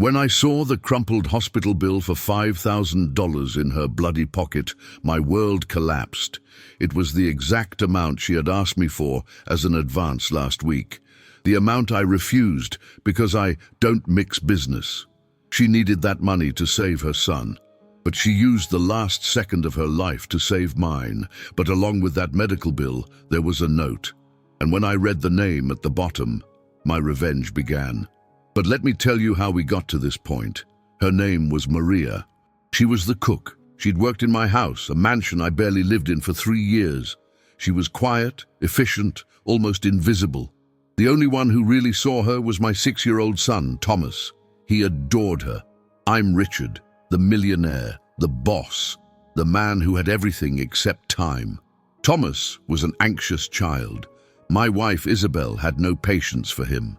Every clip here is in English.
When I saw the crumpled hospital bill for $5,000 in her bloody pocket, my world collapsed. It was the exact amount she had asked me for as an advance last week. The amount I refused because I don't mix business. She needed that money to save her son. But she used the last second of her life to save mine. But along with that medical bill, there was a note. And when I read the name at the bottom, my revenge began. But let me tell you how we got to this point. Her name was Maria. She was the cook. She'd worked in my house, a mansion I barely lived in for 3 years. She was quiet, efficient, almost invisible. The only one who really saw her was my 6-year-old son, Thomas. He adored her. I'm Richard, the millionaire, the boss, the man who had everything except time. Thomas was an anxious child. My wife, Isabel, had no patience for him.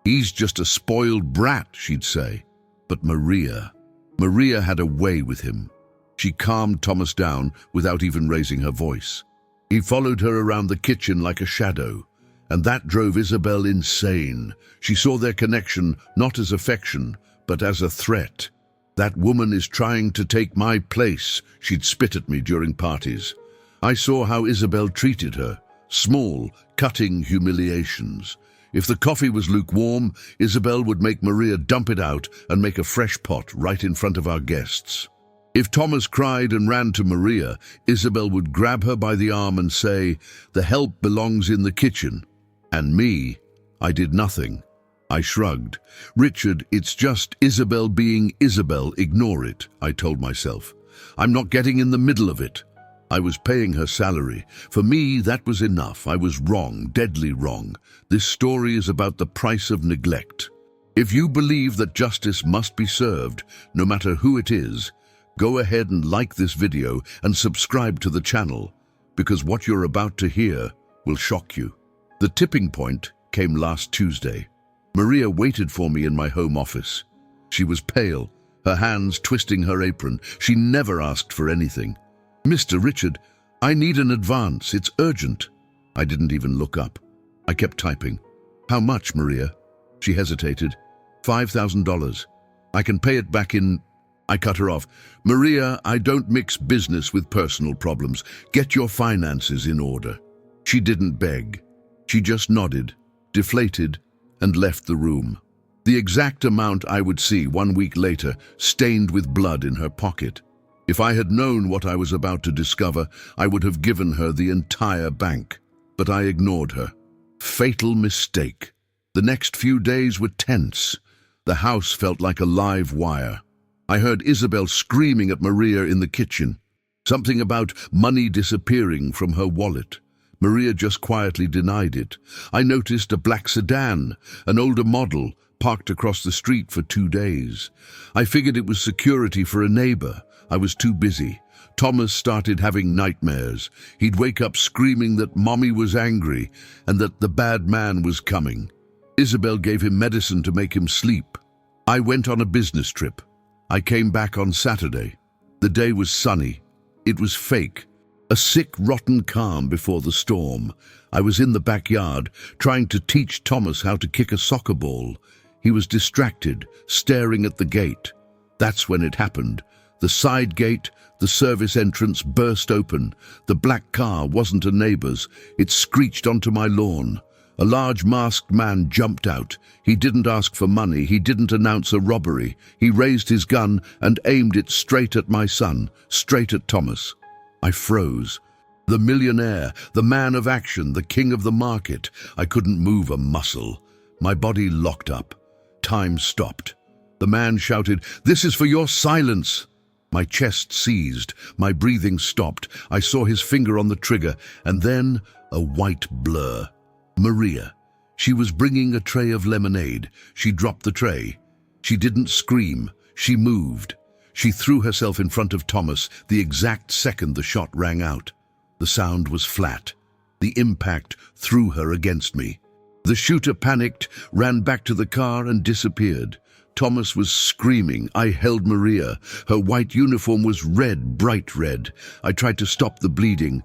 He's just a spoiled brat, she'd say. But Maria had a way with him. She calmed Thomas down without even raising her voice. He followed her around the kitchen like a shadow, and that drove Isabel insane. She saw their connection not as affection, but as a threat. "That woman is trying to take my place," she'd spit at me during parties. I saw how Isabel treated her, small, cutting humiliations. If the coffee was lukewarm, Isabel would make Maria dump it out and make a fresh pot right in front of our guests. If Thomas cried and ran to Maria, Isabel would grab her by the arm and say, "The help belongs in the kitchen." And me, I did nothing. I shrugged. "Richard, it's just Isabel being Isabel, ignore it," I told myself. "I'm not getting in the middle of it." I was paying her salary. For me, that was enough. I was wrong, deadly wrong. This story is about the price of neglect. If you believe that justice must be served, no matter who it is, go ahead and like this video and subscribe to the channel, because what you're about to hear will shock you. The tipping point came last Tuesday. Maria waited for me in my home office. She was pale, her hands twisting her apron. She never asked for anything. "Mr. Richard, I need an advance. It's urgent." I didn't even look up. I kept typing. "How much, Maria?" She hesitated. $5,000. "I can pay it back in—" I cut her off. "Maria, I don't mix business with personal problems. Get your finances in order." She didn't beg. She just nodded, deflated, and left the room. The exact amount I would see 1 week later, stained with blood in her pocket. If I had known what I was about to discover, I would have given her the entire bank. But I ignored her. Fatal mistake. The next few days were tense. The house felt like a live wire. I heard Isabel screaming at Maria in the kitchen. Something about money disappearing from her wallet. Maria just quietly denied it. I noticed a black sedan, an older model, parked across the street for 2 days. I figured it was security for a neighbor. I was too busy. Thomas started having nightmares. He'd wake up screaming that Mommy was angry and that the bad man was coming. Isabel gave him medicine to make him sleep. I went on a business trip. I came back on Saturday. The day was sunny. It was fake. A sick, rotten calm before the storm. I was in the backyard, trying to teach Thomas how to kick a soccer ball. He was distracted, staring at the gate. That's when it happened. The side gate, the service entrance burst open. The black car wasn't a neighbor's. It screeched onto my lawn. A large masked man jumped out. He didn't ask for money. He didn't announce a robbery. He raised his gun and aimed it straight at my son, straight at Thomas. I froze. The millionaire, the man of action, the king of the market. I couldn't move a muscle. My body locked up. Time stopped. The man shouted, "This is for your silence." My chest seized, my breathing stopped. I saw his finger on the trigger, and then a white blur. Maria. She was bringing a tray of lemonade. She dropped the tray. She didn't scream. She moved. She threw herself in front of Thomas the exact second the shot rang out. The sound was flat. The impact threw her against me. The shooter panicked, ran back to the car, and disappeared. Thomas was screaming. I held Maria. Her white uniform was red, bright red. I tried to stop the bleeding.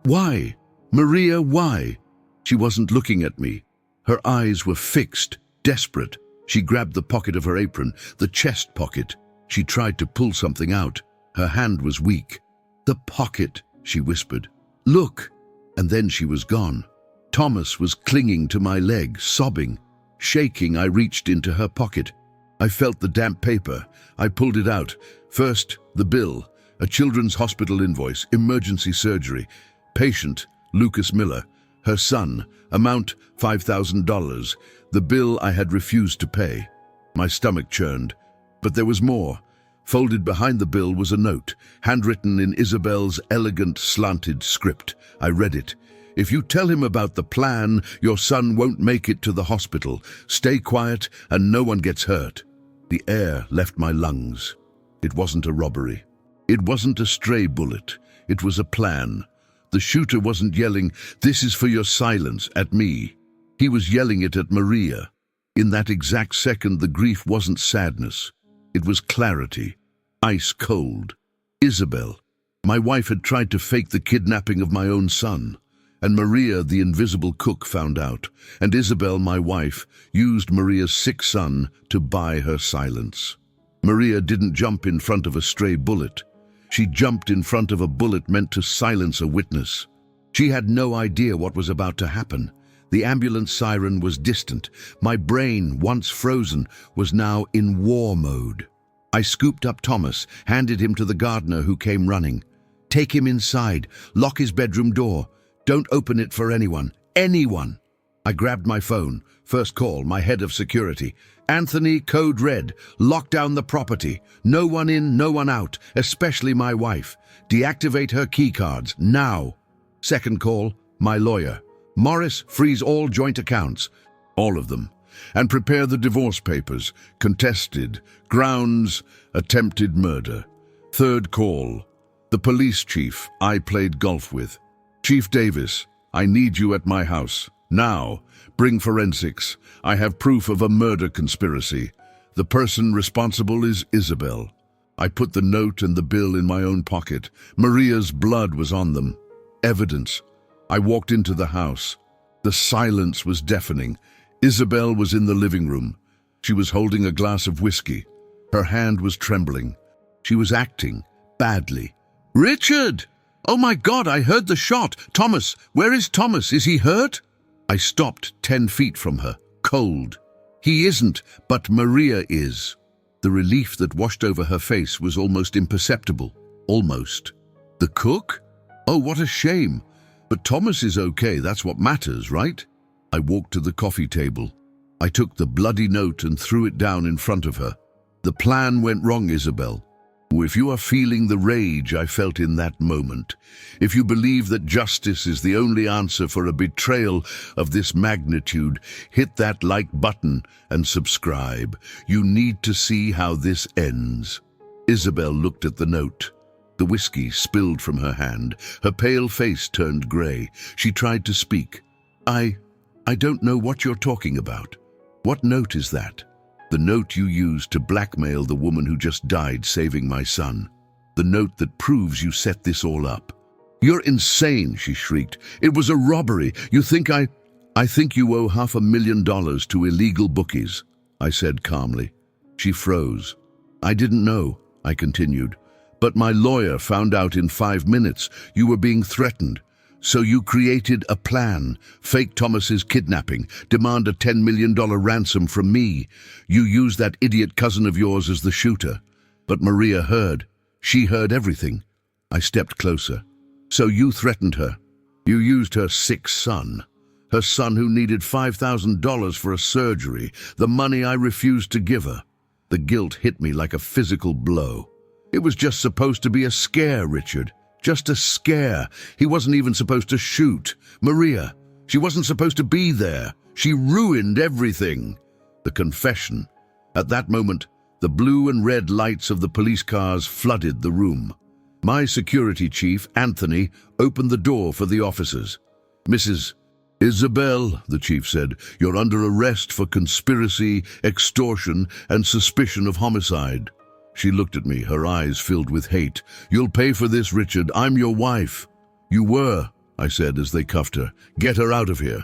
"Why? Maria, why?" She wasn't looking at me. Her eyes were fixed, desperate. She grabbed the pocket of her apron, the chest pocket. She tried to pull something out. Her hand was weak. "The pocket," she whispered. "Look." And then she was gone. Thomas was clinging to my leg, sobbing. Shaking, I reached into her pocket. I felt the damp paper. I pulled it out. First, the bill. A children's hospital invoice, emergency surgery. Patient, Lucas Miller. Her son, amount $5,000. The bill I had refused to pay. My stomach churned. But there was more. Folded behind the bill was a note, handwritten in Isabel's elegant, slanted script. I read it. "If you tell him about the plan, your son won't make it to the hospital. Stay quiet and no one gets hurt." The air left my lungs. It wasn't a robbery. It wasn't a stray bullet. It was a plan. The shooter wasn't yelling, "This is for your silence," at me. He was yelling it at Maria. In that exact second, the grief wasn't sadness. It was clarity. Ice cold. Isabel. My wife had tried to fake the kidnapping of my own son. And Maria, the invisible cook, found out. And Isabel, my wife, used Maria's sick son to buy her silence. Maria didn't jump in front of a stray bullet. She jumped in front of a bullet meant to silence a witness. She had no idea what was about to happen. The ambulance siren was distant. My brain, once frozen, was now in war mode. I scooped up Thomas, handed him to the gardener who came running. "Take him inside. Lock his bedroom door. Don't open it for anyone. Anyone." I grabbed my phone. First call, my head of security. "Anthony, code red. Lock down the property. No one in, no one out, especially my wife. Deactivate her keycards, now." Second call, my lawyer. "Morris, freeze all joint accounts." All of them. "And prepare the divorce papers. Contested. Grounds, attempted murder." Third call. The police chief I played golf with. "Chief Davis, I need you at my house. Now. Bring forensics. I have proof of a murder conspiracy. The person responsible is Isabel." I put the note and the bill in my own pocket. Maria's blood was on them. Evidence. I walked into the house. The silence was deafening. Isabel was in the living room. She was holding a glass of whiskey. Her hand was trembling. She was acting badly. "Richard! Oh my God, I heard the shot! Thomas! Where is Thomas? Is he hurt?" I stopped 10 feet from her, cold. "He isn't, but Maria is." The relief that washed over her face was almost imperceptible. Almost. "The cook? Oh, what a shame. But Thomas is okay, that's what matters, right?" I walked to the coffee table. I took the bloody note and threw it down in front of her. "The plan went wrong, Isabel. If you are feeling the rage I felt in that moment, if you believe that justice is the only answer for a betrayal of this magnitude, hit that like button and subscribe. You need to see how this ends." Isabel looked at the note. The whiskey spilled from her hand. Her pale face turned grey. She tried to speak. I don't know what you're talking about. What note is that?" "The note you used to blackmail the woman who just died saving my son. The note that proves you set this all up." "You're insane," she shrieked. "It was a robbery. You think I think you owe $500,000 to illegal bookies," I said calmly. She froze. "I didn't know," I continued. "But my lawyer found out in 5 minutes. You were being threatened. So you created a plan, fake Thomas's kidnapping, demand a $10 million ransom from me. You used that idiot cousin of yours as the shooter. But Maria heard. She heard everything." I stepped closer. "So you threatened her. You used her sick son. Her son who needed $5,000 for a surgery, the money I refused to give her." The guilt hit me like a physical blow. "It was just supposed to be a scare, Richard. Just a scare. He wasn't even supposed to shoot. Maria, she wasn't supposed to be there. She ruined everything." The confession. At that moment, the blue and red lights of the police cars flooded the room. My security chief, Anthony, opened the door for the officers. "Mrs. Isabel," the chief said, "you're under arrest for conspiracy, extortion, and suspicion of homicide." She looked at me, her eyes filled with hate. "You'll pay for this, Richard. I'm your wife." "You were," I said as they cuffed her. "Get her out of here."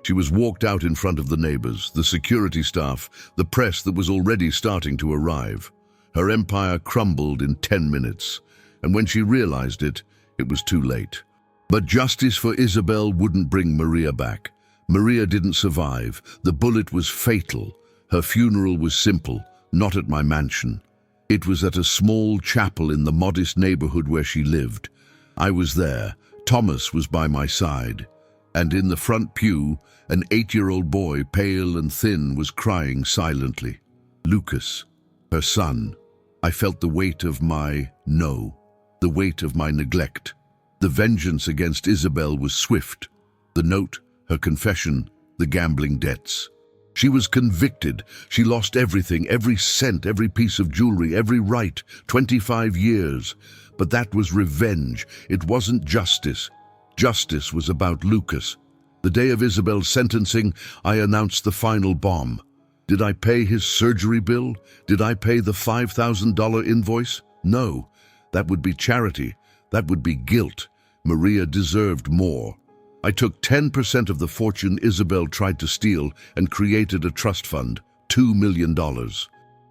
She was walked out in front of the neighbors, the security staff, the press that was already starting to arrive. Her empire crumbled in 10 minutes, and when she realized it, it was too late. But justice for Isabel wouldn't bring Maria back. Maria didn't survive. The bullet was fatal. Her funeral was simple, not at my mansion. It was at a small chapel in the modest neighborhood where she lived. I was there. Thomas was by my side. And in the front pew, an 8-year-old boy, pale and thin, was crying silently. Lucas, her son. I felt the weight of my the weight of my neglect. The vengeance against Isabel was swift. The note, her confession, the gambling debts. She was convicted. She lost everything, every cent, every piece of jewelry, every right, 25 years. But that was revenge. It wasn't justice. Justice was about Lucas. The day of Isabel's sentencing, I announced the final bomb. Did I pay his surgery bill? Did I pay the $5,000 invoice? No. That would be charity. That would be guilt. Maria deserved more. I took 10% of the fortune Isabel tried to steal and created a trust fund, $2 million.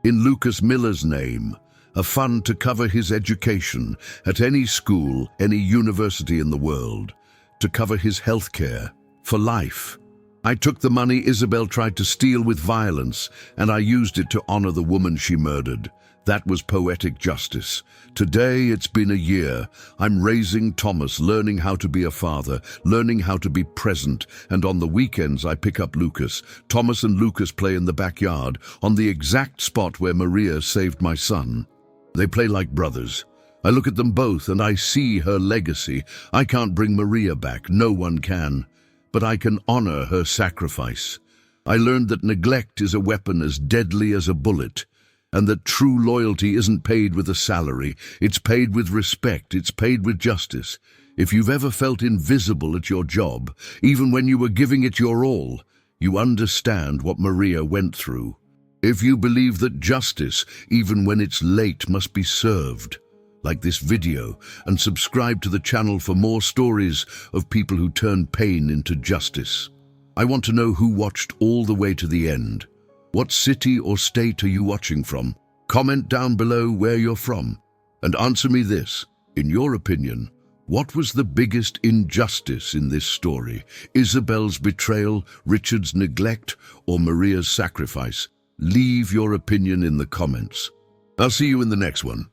In Lucas Miller's name, a fund to cover his education at any school, any university in the world, to cover his health care, for life. I took the money Isabel tried to steal with violence, and I used it to honor the woman she murdered. That was poetic justice. Today, it's been a year. I'm raising Thomas, learning how to be a father, learning how to be present, and on the weekends I pick up Lucas. Thomas and Lucas play in the backyard, on the exact spot where Maria saved my son. They play like brothers. I look at them both and I see her legacy. I can't bring Maria back, no one can. But I can honor her sacrifice. I learned that neglect is a weapon as deadly as a bullet, and that true loyalty isn't paid with a salary. It's paid with respect. It's paid with justice. If you've ever felt invisible at your job, even when you were giving it your all, you understand what Maria went through. If you believe that justice, even when it's late, must be served, like this video, and subscribe to the channel for more stories of people who turn pain into justice. I want to know who watched all the way to the end. What city or state are you watching from? Comment down below where you're from. And answer me this. In your opinion, what was the biggest injustice in this story? Isabel's betrayal, Richard's neglect, or Maria's sacrifice? Leave your opinion in the comments. I'll see you in the next one.